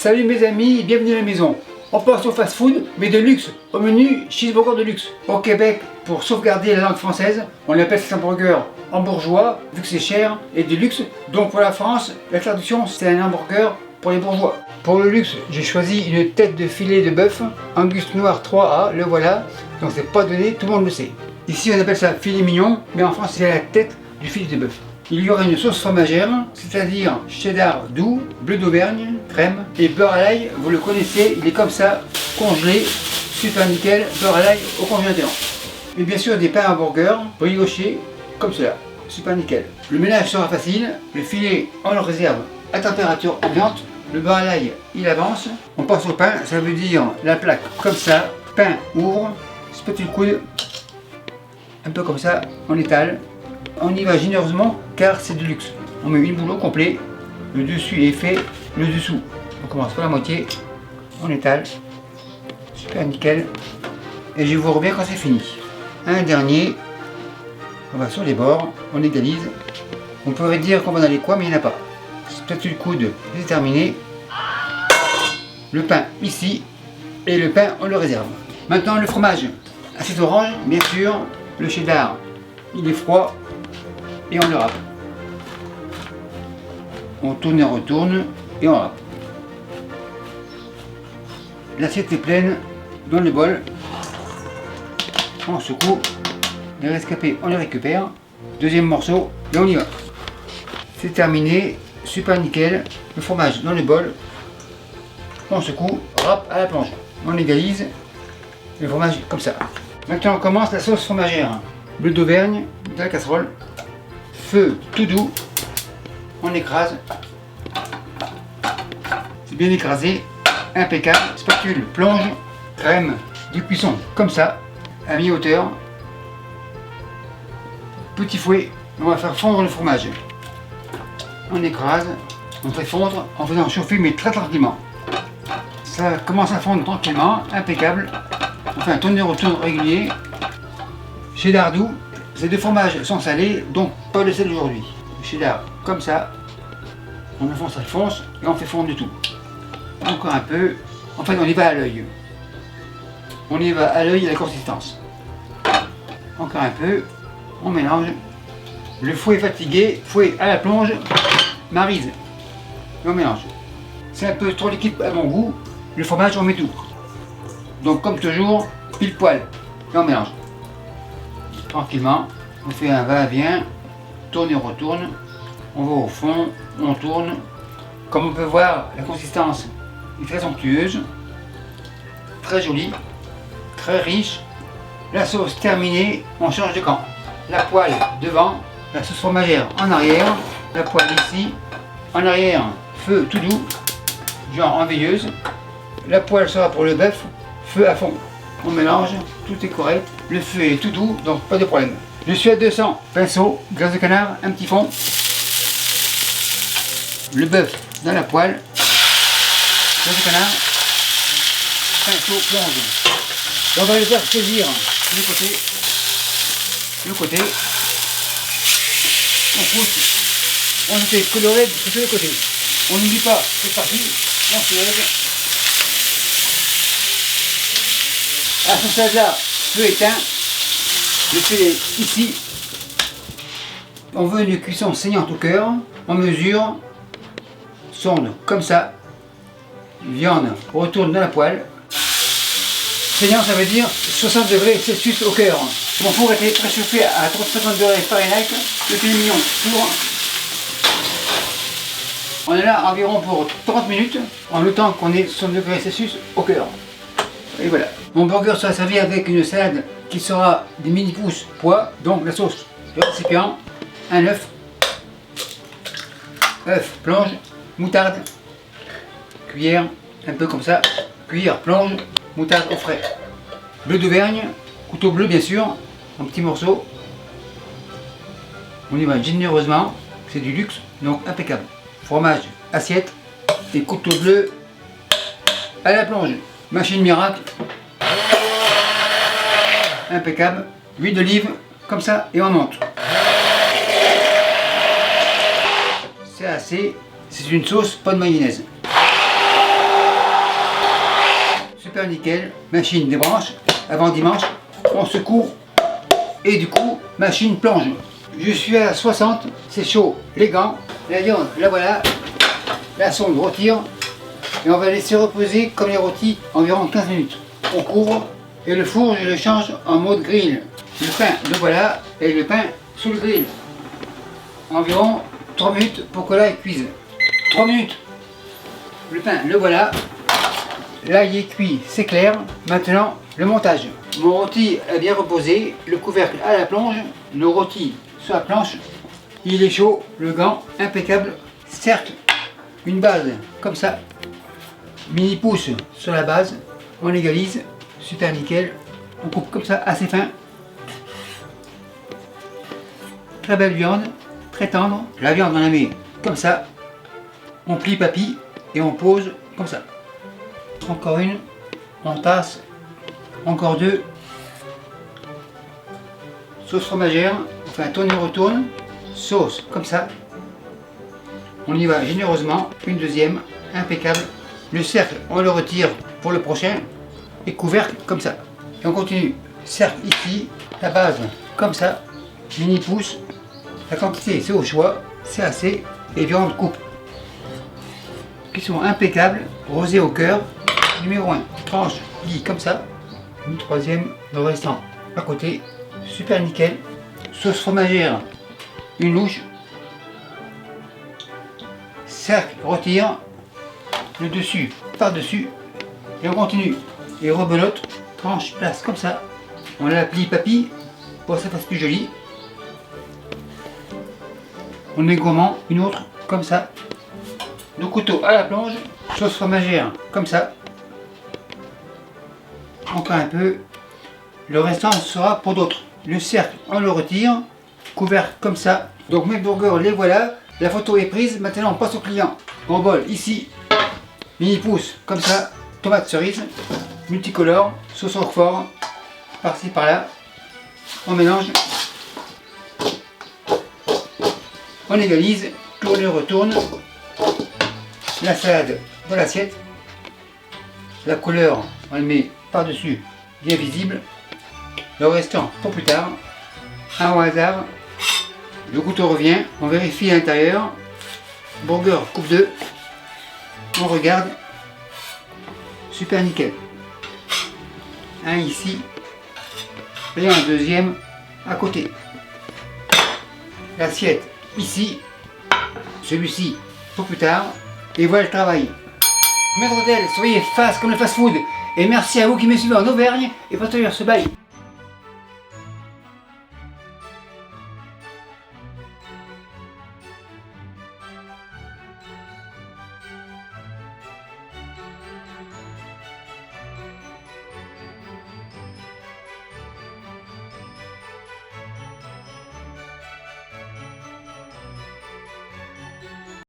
Salut mes amis, bienvenue à la maison. On passe au fast-food, mais de luxe, au menu cheeseburger de luxe. Au Québec, pour sauvegarder la langue française, on appelle cet hamburger hambourgeois, vu que c'est cher et de luxe. Donc pour la France, la traduction c'est un hamburger pour les bourgeois. Pour le luxe, j'ai choisi une tête de filet de bœuf, Angus Noir 3A, le voilà. Donc c'est pas donné, tout le monde le sait. Ici on appelle ça filet mignon, mais en France c'est la tête du filet de bœuf. Il y aura une sauce fromagère, c'est-à-dire cheddar doux, bleu d'Auvergne, crème et beurre à l'ail. Vous le connaissez, il est comme ça, congelé, super nickel, beurre à l'ail au congélateur. Et bien sûr des pains à burger briochés comme cela, super nickel. Le ménage sera facile, le filet on le réserve à température ambiante, le beurre à l'ail il avance. On passe au pain, ça veut dire la plaque comme ça, pain ouvre, spatule coude, un peu comme ça, on étale. On y va généreusement car c'est de luxe. On met une boule au complet, le dessus est fait, le dessous. On commence par la moitié, on étale, super nickel. Et je vous reviens quand c'est fini. Un dernier, on va sur les bords, on égalise. On pourrait dire qu'on va dans les coins mais il n'y en a pas. Spatule coude, c'est terminé. Le pain ici, et le pain on le réserve. Maintenant le fromage, assiette orange, bien sûr, le cheddar, il est froid. Et on le râpe. On tourne et on retourne et on râpe. L'assiette est pleine dans le bol. On secoue. Les rescapés, on les récupère. Deuxième morceau et on y va. C'est terminé. Super nickel. Le fromage dans le bol. On secoue. Râpe à la planche. On égalise. Le fromage comme ça. Maintenant on commence la sauce fromagère. Bleu d'Auvergne dans la casserole. Feu tout doux, on écrase, c'est bien écrasé, impeccable, spatule, plonge, crème du cuisson comme ça, à mi-hauteur, petit fouet, on va faire fondre le fromage, on écrase, on fait fondre en faisant chauffer mais très tranquillement, ça commence à fondre tranquillement, impeccable, on fait un tourne-retourne régulier, cheddar doux. Ces deux fromages sont salés, donc pas de sel aujourd'hui. Le cheddar, comme ça, on enfonce, ça fonce, et on fait fondre du tout. Encore un peu, en fait on y va à l'œil. On y va à l'œil à la consistance. Encore un peu, on mélange. Le fouet est fatigué, fouet à la plonge, maryse. Et on mélange. C'est un peu trop liquide à mon goût, le fromage on met tout. Donc comme toujours, pile poil, et on mélange. Tranquillement, on fait un va-et-vient, tourne et retourne, on va au fond, on tourne. Comme on peut voir, la consistance est très onctueuse, très jolie, très riche. La sauce terminée, on change de camp. La poêle devant, la sauce fromagère en arrière, la poêle ici, en arrière, feu tout doux, genre en veilleuse. La poêle sera pour le bœuf, feu à fond. On mélange, tout est correct, le feu est tout doux, donc pas de problème. Je suis à 200, pinceau, graisse de canard, un petit fond. Le bœuf dans la poêle, graisse de canard, pinceau, plonge. On va les faire saisir le côté. On pousse, on ne fait que le sur le côté. On n'oublie pas, c'est parti, on se lève. À ce stade-là, feu éteint, le filet ici. On veut une cuisson saignante au cœur. On mesure, sonde comme ça. Viande retourne dans la poêle. Saignant, ça veut dire 60 degrés Celsius au cœur. Mon four a été préchauffé à 350 degrés Fahrenheit. Le filet mignon s'ouvre. On est là environ pour 30 minutes, en le temps qu'on ait 60 degrés Celsius au cœur. Et voilà. Mon burger sera servi avec une salade qui sera des mini pouces pois, donc la sauce, le récipient, un œuf, plonge, moutarde, cuillère, un peu comme ça, cuillère, plonge, moutarde au frais. Bleu d'Auvergne, couteau bleu bien sûr, en petits morceaux. On y va généreusement, c'est du luxe, donc impeccable. Fromage, assiette et couteau bleu à la plonge. Machine miracle, impeccable, huile d'olive, comme ça, et on monte. C'est assez, c'est une sauce, pas de mayonnaise. super nickel. Machine débranche. Avant dimanche, on secoue et du coup, machine plonge. Je suis à 60, c'est chaud. Les gants, la viande, la voilà. La sonde retire et on va laisser reposer comme les rôtis environ 15 minutes. On couvre et le four, je le change en mode grill. Le pain, le voilà, et le pain sous le grill. Environ 3 minutes pour que l'ail cuise. 3 minutes. Le pain, le voilà. L'ail est cuit, c'est clair. Maintenant, le montage. Mon rôti est bien reposé, le couvercle à la plonge, le rôti sur la planche. Il est chaud, le gant impeccable. Cercle, une base comme ça. Mini pouce sur la base. On égalise, super nickel. On coupe comme ça, assez fin. Très belle viande, très tendre. La viande on la met comme ça. On plie papy et on pose comme ça. Encore une, on tasse, encore deux. Sauce fromagère, on fait un tourne-retourne. Sauce comme ça. On y va généreusement. Une deuxième, impeccable. Le cercle, on le retire pour le prochain. Et couvercle comme ça. Et on continue. Cercle ici, la base comme ça. Mini pouce. La quantité, c'est au choix, c'est assez. Et viande coupe. Qui sont impeccables. Rosé au cœur. Numéro 1. Tranche, lit comme ça. Une troisième, le restant à côté. Super nickel. Sauce fromagère. Une louche. Cercle, retire. Le dessus, par-dessus. Et on continue. Et rebelote. Tranche, place comme ça. On la plie papy pour que ça fasse plus joli. On est gourmand, une autre comme ça. Le couteau à la plonge, sauce fromagère comme ça. Encore un peu. Le restant sera pour d'autres. Le cercle, on le retire. Couvercle comme ça. Donc mes burgers, les voilà. La photo est prise. Maintenant on passe au client. On bol ici. Mini pouce comme ça. Tomate cerise. Multicolore. Sauce roquefort. Par-ci par-là. On mélange. On égalise, tourne, retourne. La salade dans l'assiette. La couleur, on le met par-dessus, bien visible. Le restant pour plus tard. Un au hasard. Le couteau revient, on vérifie à l'intérieur. Burger coupe 2. On regarde. Super nickel. Un ici. Et un deuxième à côté. L'assiette ici, celui-ci pour plus tard, et voilà le travail. Maître d'hôtel, soyez fast comme le fast food, et merci à vous qui me suivez en Auvergne, et partagez ce bail.